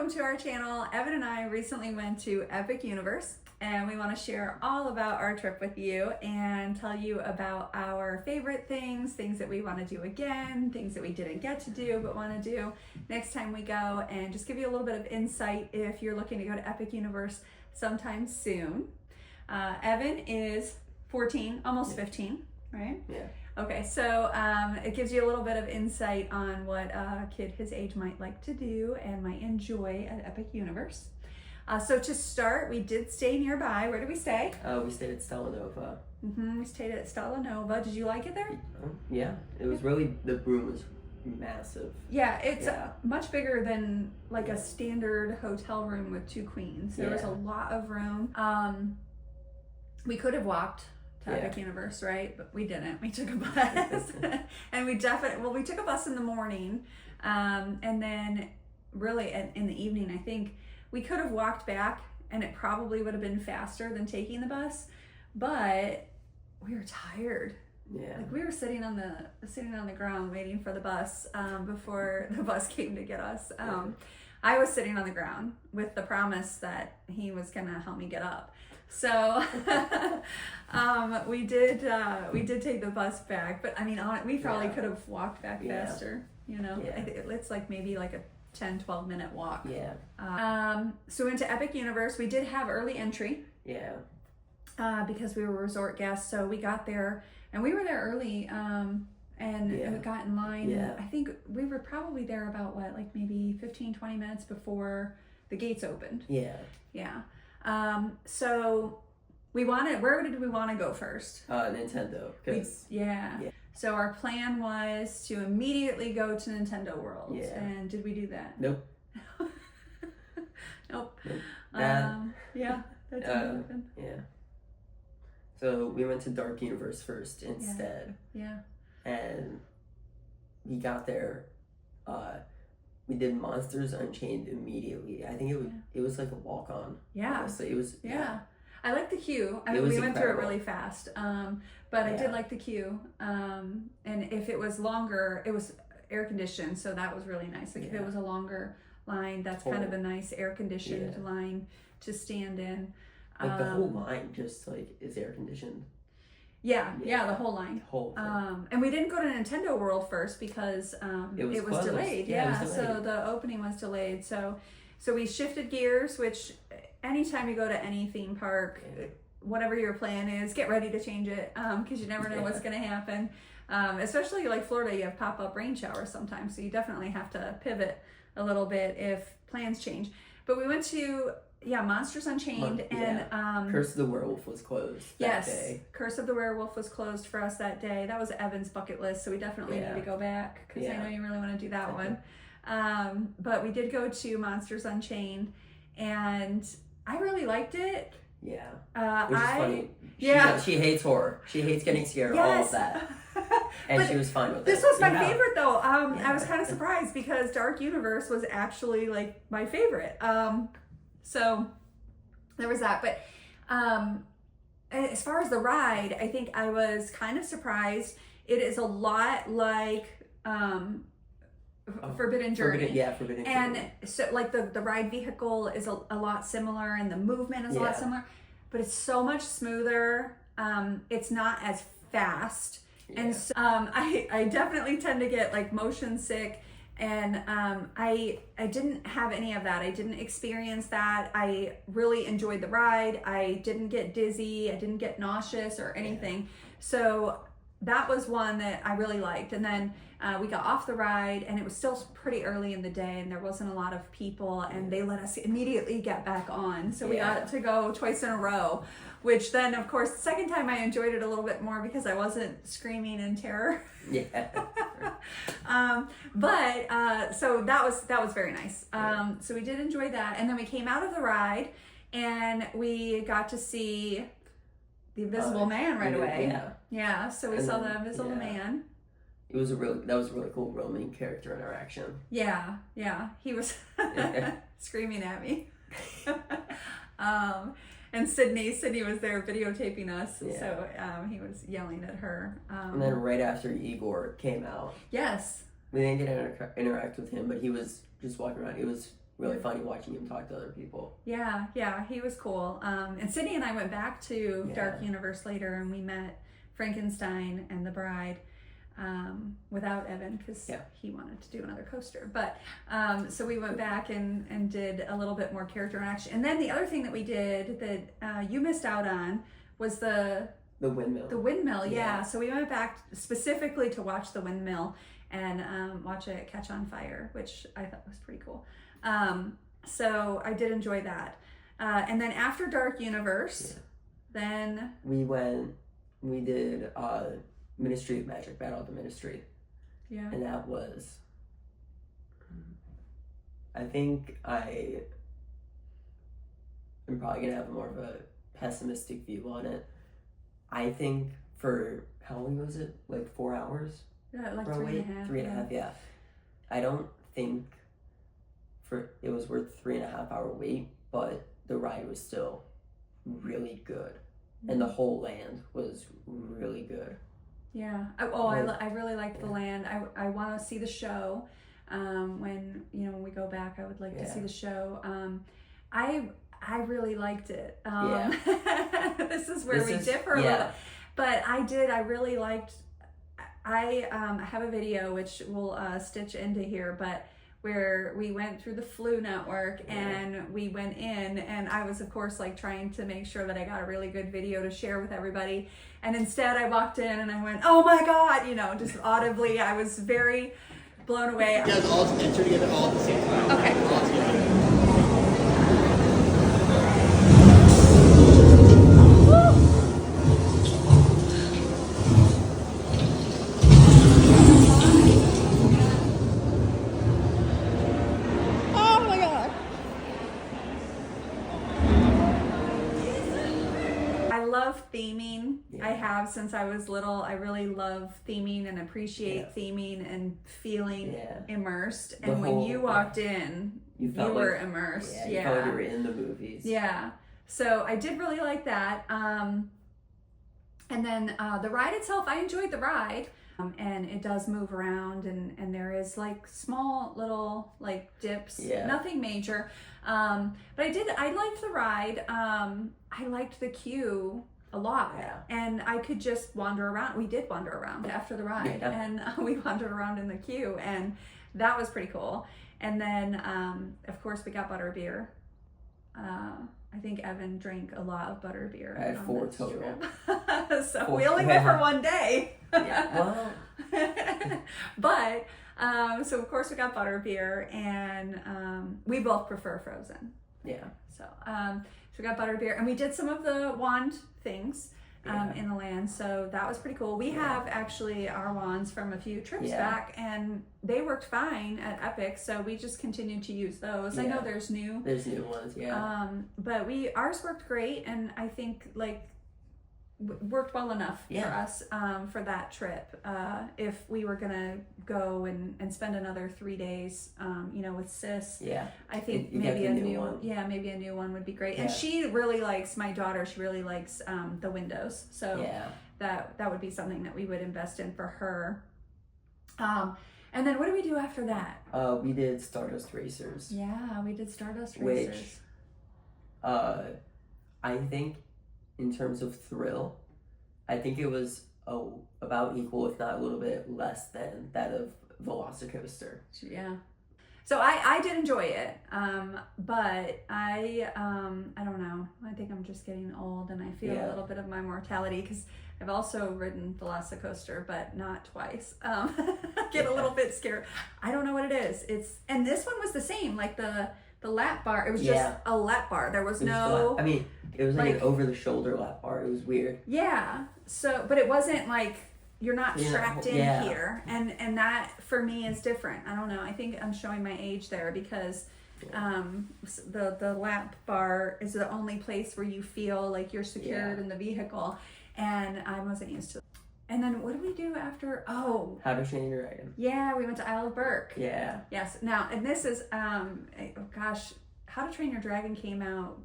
welcome to our channel. Evan and I recently went to Epic Universe and we want to share all about our trip with you and tell you about our favorite things that we want to do again, things that we didn't get to do but want to do next time we go, and just give you a little bit of insight if you're looking to go to Epic Universe sometime soon. Evan is 14, almost 15, right? Yeah. Okay, so it gives you a little bit of insight on what a kid his age might like to do and might enjoy at Epic Universe. So to start, we did stay nearby. Where did we stay? We stayed at Stella Nova. We stayed at Stella Nova. Did you like it there? Yeah, it was really, the room was massive. Yeah, it's much bigger than like a standard hotel room with 2 queens. There was a lot of room. We could have walked to Epic Universe, right? But we didn't. We took a bus. And we took a bus in the morning. And then really in the evening, I think we could have walked back and it probably would have been faster than taking the bus, but we were tired. Yeah. Like we were sitting on the ground waiting for the bus before the bus came to get us. I was sitting on the ground with the promise that he was gonna help me get up. So we did take the bus back, but I mean we probably could have walked back faster. You know, it's like maybe like a 10-12 minute walk. So we went to Epic Universe. We did have early entry. Because we were resort guests, so we got there and we were there early. And we got in line. I think we were probably there about like maybe 15-20 minutes before the gates opened. So where did we want to go first? Nintendo. So our plan was to immediately go to Nintendo World. And did we do that? Nope. Nope. That didn't happen. So we went to Dark Universe first instead. And we got there. We did Monsters Unchained immediately. I think it was like a walk on. Honestly, it was. I like the queue. I mean, we went through it really fast, but I did like the queue. And if it was longer, it was air conditioned, so that was really nice. Like if it was a longer line, that's kind of a nice air conditioned line to stand in. Like the whole line just like is air conditioned. The whole line. And we didn't go to Nintendo World first because it was delayed. So the opening was delayed. So we shifted gears, which anytime you go to any theme park, whatever your plan is, get ready to change it because you never know what's going to happen. Especially like Florida, you have pop-up rain showers sometimes, so you definitely have to pivot a little bit if plans change. But we went to Monsters Unchained and Curse of the Werewolf was closed that day. Curse of the Werewolf was closed for us that day. That was Evan's bucket list, so we definitely need to go back because I know you really want to do that one. But we did go to Monsters Unchained and I really liked it. Which is funny. She hates horror. She hates getting scared, all of that. And she was fine with it. This was my favorite though. I was kind of surprised because Dark Universe was actually like my favorite. So there was that. But as far as the ride, I think I was kind of surprised. It is a lot like Forbidden Journey. Forbidden Journey. And so like the ride vehicle is a lot similar and the movement is a lot similar, but it's so much smoother. It's not as fast. And so I definitely tend to get like motion sick, and I didn't have any of that. I didn't experience that. I really enjoyed the ride. I didn't get dizzy. I didn't get nauseous or anything. So that was one that I really liked. And then we got off the ride and it was still pretty early in the day and there wasn't a lot of people, and they let us immediately get back on. So we got to go twice in a row, which then of course the second time I enjoyed it a little bit more because I wasn't screaming in terror. So that was very nice. So we did enjoy that. And then we came out of the ride and we got to see the Invisible Man right away. So we saw the Invisible Man. That was a really cool roaming character interaction. He was screaming at me. And Sydney was there videotaping us, so he was yelling at her. And then right after Igor came out. Yes. We didn't get to interact with him, but he was just walking around. It was really funny watching him talk to other people. Yeah, he was cool. And Sydney and I went back to Dark Universe later, and we met Frankenstein and the Bride without Evan because he wanted to do another coaster. But so we went back and did a little bit more character interaction. And then the other thing that we did that you missed out on was the windmill. The windmill, yeah. So we went back specifically to watch the windmill and watch it catch on fire, which I thought was pretty cool. So I did enjoy that. And then after Dark Universe, then we did Ministry of Magic, Battle of the Ministry. Yeah. And that was, I think I'm probably going to have more of a pessimistic view on it. I think for, how long was it? Like 4 hours? Yeah, like 3.5. 3.5, yeah. I don't think it was worth 3.5 hour wait, but the ride was still really good. And the whole land was really good. Yeah. I really liked the land. I want to see the show. When we go back, I would like to see the show. I really liked it. This is where we differ a little. But I really liked. I have a video which we'll stitch into here, but where we went through the Flu Network and we went in, and I was of course like trying to make sure that I got a really good video to share with everybody, and instead I walked in and I went, oh my god, just audibly. I was very blown away. You guys all enter together all at the same time. Okay. All together. Theming. I have since I was little. I really love theming and appreciate theming and feeling immersed. And when you walked in, you were immersed. You felt like you were in the movies. Yeah. So I did really like that. And then the ride itself, I enjoyed the ride. And it does move around, and there is like small little like dips, nothing major. But I liked the ride. I liked the queue a lot, and I could just wander around. We did wander around after the ride, and we wandered around in the queue, and that was pretty cool. And then, of course, we got butterbeer. I think Evan drank a lot of butterbeer. I had 4 total. So we only went for one day. Well. But, so of course we got butterbeer, and we both prefer frozen. Yeah. So we got butterbeer, and we did some of the wand things in the land, so that was pretty cool. We have actually our wands from a few trips back, and they worked fine at Epic, so we just continued to use those. I know there's new ones, but ours worked great, and I think like worked well enough for us for that trip. If we were gonna go and spend another 3 days with Sis, I think maybe a new one maybe a new one would be great. And she really likes, my daughter, she really likes the windows, so that would be something that we would invest in for her. And then what did we do after that? We did Stardust Racers. We did Stardust Racers, which I think in terms of thrill, I think it was about equal, if not a little bit less than that of Velocicoaster. Yeah. So I did enjoy it, but I don't know. I think I'm just getting old, and I feel a little bit of my mortality, because I've also ridden Velocicoaster, but not twice. Get a little bit scared. I don't know what it is. And this one was the same, like the lap bar. It was just a lap bar. There was no. It was like an over-the-shoulder lap bar. It was weird. Yeah. So, but it wasn't like you're not trapped in here, and that for me is different. I don't know. I think I'm showing my age there, because the lap bar is the only place where you feel like you're secured in the vehicle, and I wasn't used to it. And then what did we do after? Oh, How to Train Your Dragon. Yeah, we went to Isle of Berk. Yeah. Yes. Now, and this is How to Train Your Dragon came out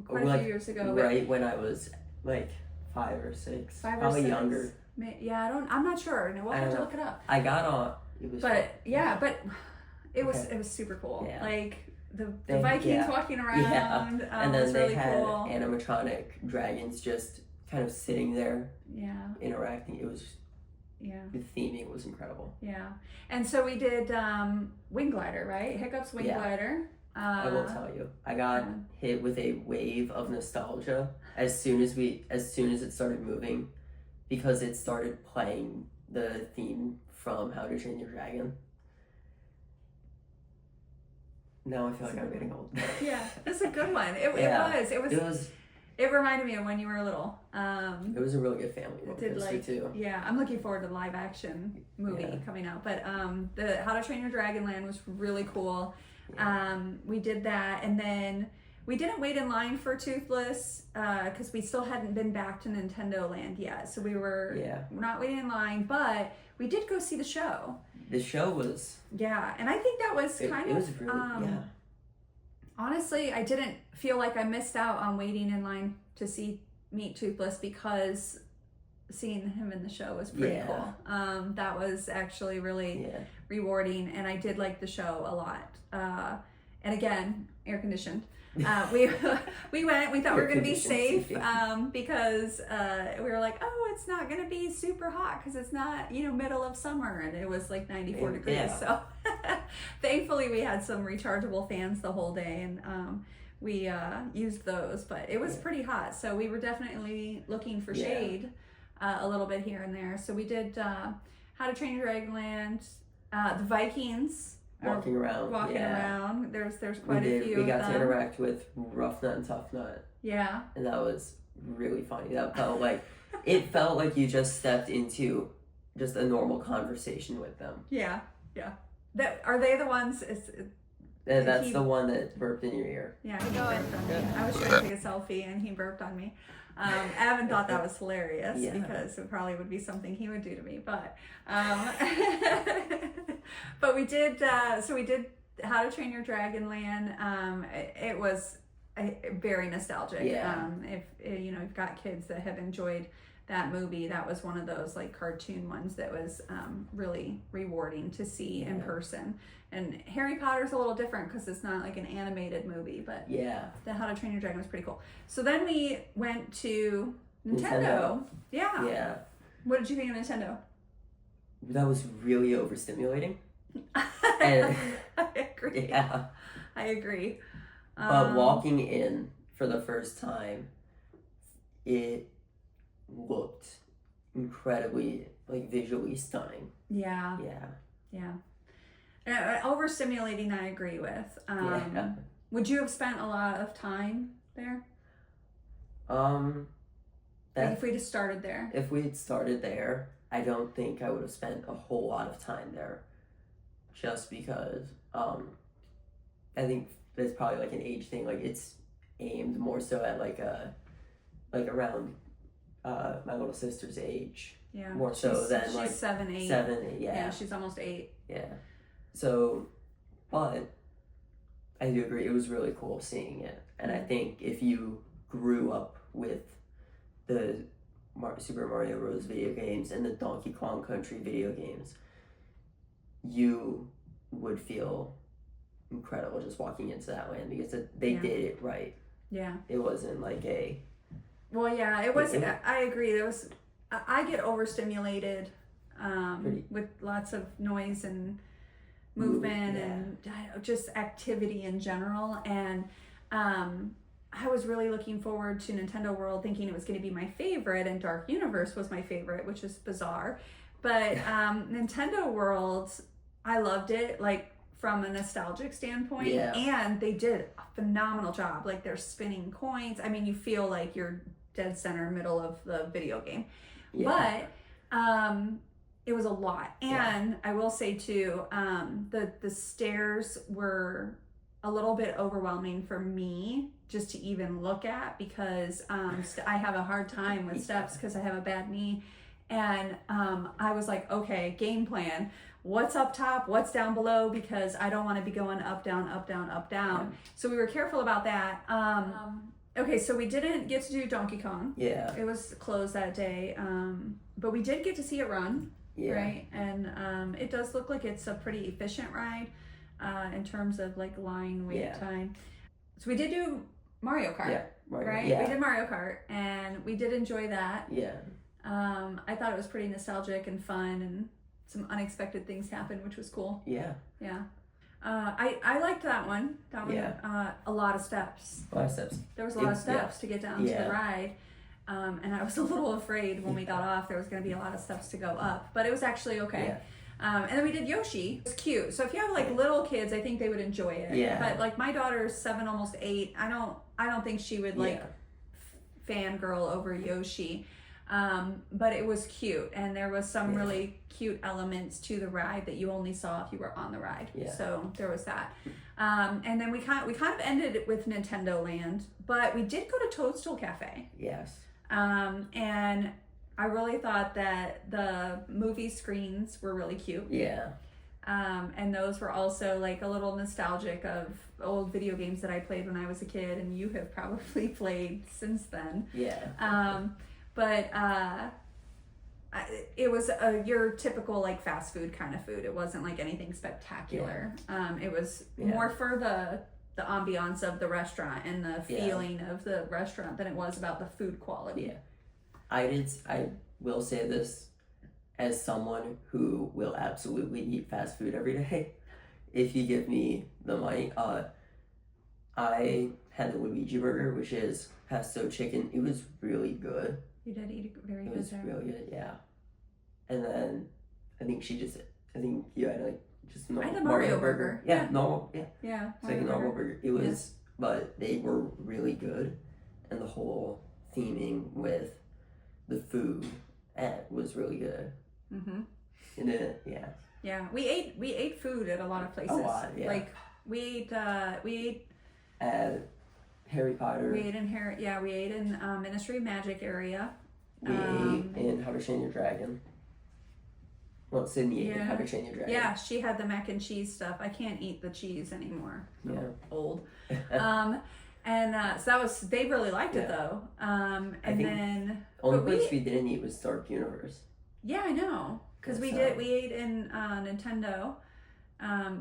quite a few years ago. Right when I was like 5 or 6. Probably younger. Yeah, I'm not sure. We'll have to look it up. I got on. It was. But it was super cool. Yeah. Like the Vikings walking around. And then they really had cool. animatronic dragons just kind of sitting there, interacting. It was the theming was incredible. Yeah, and so we did Wing Glider, right? Hiccup's Wing Glider. I will tell you, I got hit with a wave of nostalgia as soon as it started moving, because it started playing the theme from How to Train Your Dragon. Now I feel like I'm getting old. Yeah, it's a good one. It was. It reminded me of when you were little. It was a really good family movie too. Yeah, I'm looking forward to the live action movie coming out. But the How to Train Your Dragon Land was really cool. Yeah. We did that, and then we didn't wait in line for Toothless because we still hadn't been back to Nintendo Land yet. So we were not waiting in line, but we did go see the show. The show was... Yeah, and I think that was it was really, honestly, I didn't feel like I missed out on waiting in line to meet Toothless, because seeing him in the show was pretty cool. That was actually really rewarding, and I did like the show a lot. And again, air conditioned. We went. We thought we were going to be safe because we were like, oh, it's not going to be super hot because it's not middle of summer, and it was like 94 degrees. So thankfully we had some rechargeable fans the whole day, and we used those. But it was pretty hot, so we were definitely looking for shade a little bit here and there. So we did How to Train Your Dragon Land, the Vikings. Walking around. There's quite a few. We got to interact with Rough Nut and Tough Nut. Yeah. And that was really funny. That felt like you just stepped into just a normal conversation with them. Yeah. Are they the ones? That's the one that burped in your ear. Yeah, he burped on me. I was trying to take a selfie and he burped on me. Evan thought that was hilarious because it probably would be something he would do to me, but but we did. So we did How to Train Your Dragon Land. It was very nostalgic. If you've got kids that have enjoyed that movie, that was one of those like cartoon ones that was really rewarding to see in person. And Harry Potter's a little different because it's not like an animated movie, but the How to Train Your Dragon was pretty cool. So then we went to Nintendo. Yeah. What did you think of Nintendo? That was really overstimulating. And I agree. Yeah. I agree. But walking in for the first time, it looked incredibly visually stunning. Yeah. Overstimulating, I agree with. Would you have spent a lot of time there? If we just started there. If we had started there, I don't think I would have spent a whole lot of time there. Just because I think there's probably like an age thing. Like it's aimed more so at around my little sister's age. Yeah. More so than she's 7, 8. 7, 8. Yeah, she's almost 8. Yeah. So, but I do agree. It was really cool seeing it, and I think if you grew up with the Super Mario Bros. Video games and the Donkey Kong Country video games, you would feel incredible just walking into that land because they did it right. Yeah. It wasn't like a... Well, yeah, it was... I agree. There was... I get overstimulated with lots of noise and movement and just activity in general. And I was really looking forward to Nintendo World, thinking it was going to be my favorite, and Dark Universe was my favorite, which is bizarre. But Nintendo World, I loved it, like from a nostalgic standpoint, and they did a phenomenal job. Like they're spinning coins. I mean, you feel like you're dead center middle of the video game. But it was a lot. And I will say too, the stairs were a little bit overwhelming for me just to even look at, because I have a hard time with steps because I have a bad knee. And I was like, okay, game plan. What's up top? What's down below? Because I don't want to be going up, down, up, down, up, down. So we were careful about that. Okay, so we didn't get to do Donkey Kong. Yeah. It was closed that day. But we did get to see it run. Yeah. Right? And it does look like it's a pretty efficient ride. in terms of like line wait Yeah. time. So we did do Mario Kart, Yeah, right? Yeah. We did Mario Kart, and we did enjoy that. Yeah. I thought it was pretty nostalgic and fun, and some unexpected things happened, which was cool. Yeah. Yeah. I liked that one. That one, Yeah. a lot of steps. A lot of steps. There was a lot of steps to get down to the ride. And I was a little afraid when we got off there was going to be a lot of steps to go up, but it was actually okay. Yeah. And then we did Yoshi. It was cute. So if you have like little kids, I think they would enjoy it. Yeah. But like my daughter's 7, almost 8. I don't think she would like fangirl over Yoshi. But it was cute, and there was some really cute elements to the ride that you only saw if you were on the ride. Yeah. So there was that. And then we kind of ended it with Nintendo Land, but we did go to Toadstool Cafe. Yes. And I really thought that the movie screens were really cute. Yeah. And those were also like a little nostalgic of old video games that I played when I was a kid, and you have probably played since then. Yeah. But it was your typical like fast food kind of food. It wasn't like anything spectacular. It was more for the ambiance of the restaurant and the feeling of the restaurant than it was about the food quality. I will say this as someone who will absolutely eat fast food every day. If you give me the money, I had the Luigi burger, which is pesto chicken. It was really good. You did eat very good. It was really good, yeah. And then I think you had like just normal. I had a Mario burger. Yeah, normal. Yeah. Yeah. It's like a normal burger. It was, but they were really good, and the whole theming with the food was really good. Mhm. And then Yeah, we ate food at a lot of places. A lot, yeah. Like we ate at Harry Potter. We ate in Ministry of Magic area. We ate in How to Train Your Dragon. Well, Sydney ate in How to Train Your Dragon. Yeah, she had the mac and cheese stuff. I can't eat the cheese anymore. Yeah. Old. So they really liked it though. Then only place we didn't eat was Dark Universe. Yeah, I know. Because we ate in Nintendo.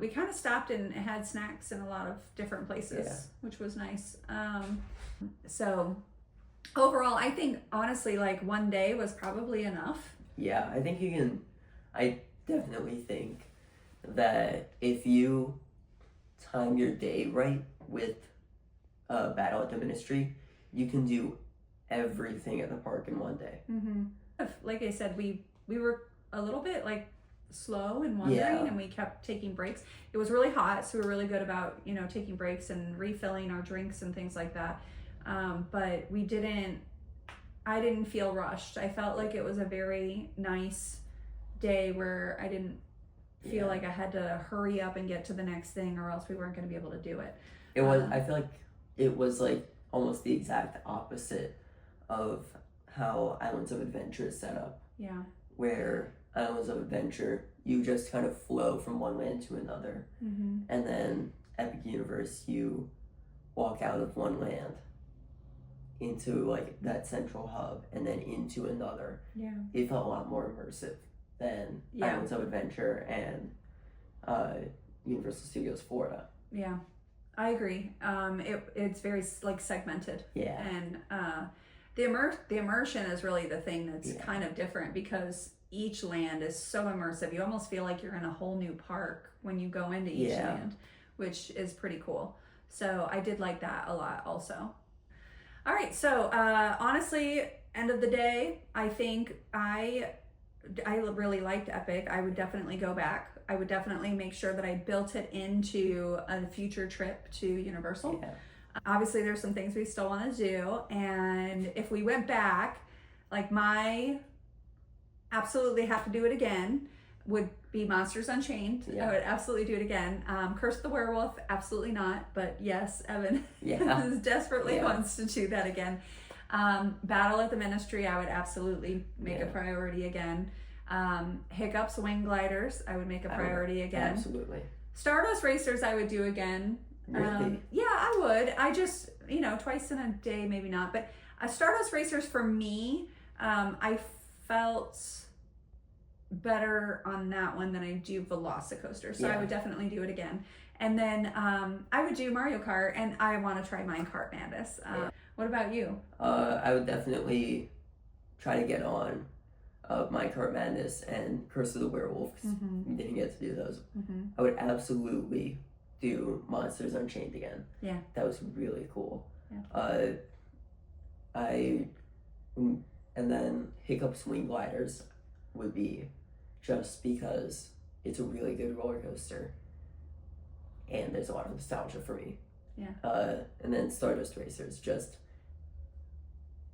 We kind of stopped and had snacks in a lot of different places, which was nice. So overall, I think honestly, like one day was probably enough. Yeah, I definitely think that if you time your day right with Battle at the Ministry, you can do everything at the park in one day. Mm-hmm. Like I said, we were a little bit like slow and wandering, and we kept taking breaks. It was really hot, so we were really good about taking breaks and refilling our drinks and things like that. But I didn't feel rushed. I felt like it was a very nice day where I didn't feel like I had to hurry up and get to the next thing, or else we weren't going to be able to do it. It was. I feel like it was like almost the exact opposite of how Islands of Adventure is set up. Yeah. Where Islands of Adventure, you just kind of flow from one land to another. Mm-hmm. And then Epic Universe, you walk out of one land into like that central hub and then into another. Yeah. It felt a lot more immersive than Islands of Adventure and Universal Studios Florida. Yeah, I agree. It's very like segmented. Yeah. And the immersion is really the thing that's kind of different, because each land is so immersive. You almost feel like you're in a whole new park when you go into each land, which is pretty cool. So I did like that a lot also. All right, so honestly, end of the day, I think I really liked Epic. I would definitely go back. I would definitely make sure that I built it into a future trip to Universal. Yeah. Obviously, there's some things we still want to do, and if we went back, like my absolutely have to do it again would be Monsters Unchained. I would absolutely do it again. Curse the Werewolf, absolutely not, but yes, Evan desperately wants to do that again. Battle at the Ministry, I would absolutely make a priority again. Hiccups Wing Gliders, I would make a priority again. Absolutely. Stardust Racers, I would do again. Really? Yeah, I would. I just, twice in a day, maybe not. But Stardust Racers, for me, I felt better on that one than I do Velocicoaster. So I would definitely do it again. And then I would do Mario Kart, and I want to try Minecart Madness. What about you? I would definitely try to get on Minecart Madness and Curse of the Werewolf. We didn't get to do those. I would absolutely do Monsters Unchained again. Yeah. That was really cool. Yeah. And then Hiccup Swing Gliders would be just because it's a really good roller coaster and there's a lot of nostalgia for me. Yeah. And then Stardust Racers, just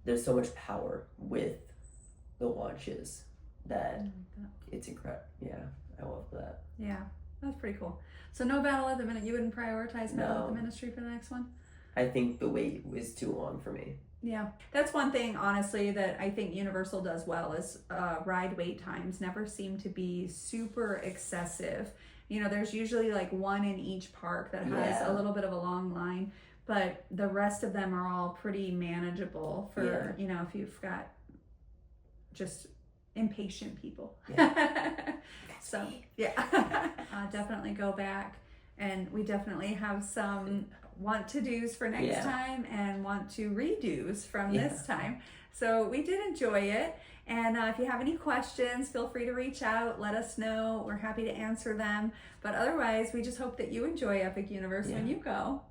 there's so much power with the launches that it's incredible. Yeah, I love that. Yeah, that's pretty cool. So no Battle at the Minute. You wouldn't prioritize Battle at the Ministry for the next one? I think the wait was too long for me. Yeah, that's one thing, honestly, that I think Universal does well is ride wait times never seem to be super excessive. You know, there's usually like one in each park that has a little bit of a long line, but the rest of them are all pretty manageable for, you know, if you've got just impatient people. So, definitely go back. And we definitely have some want to do's for next time and want to redos from this time. So we did enjoy it. And if you have any questions, feel free to reach out. Let us know. We're happy to answer them. But otherwise, we just hope that you enjoy Epic Universe when you go.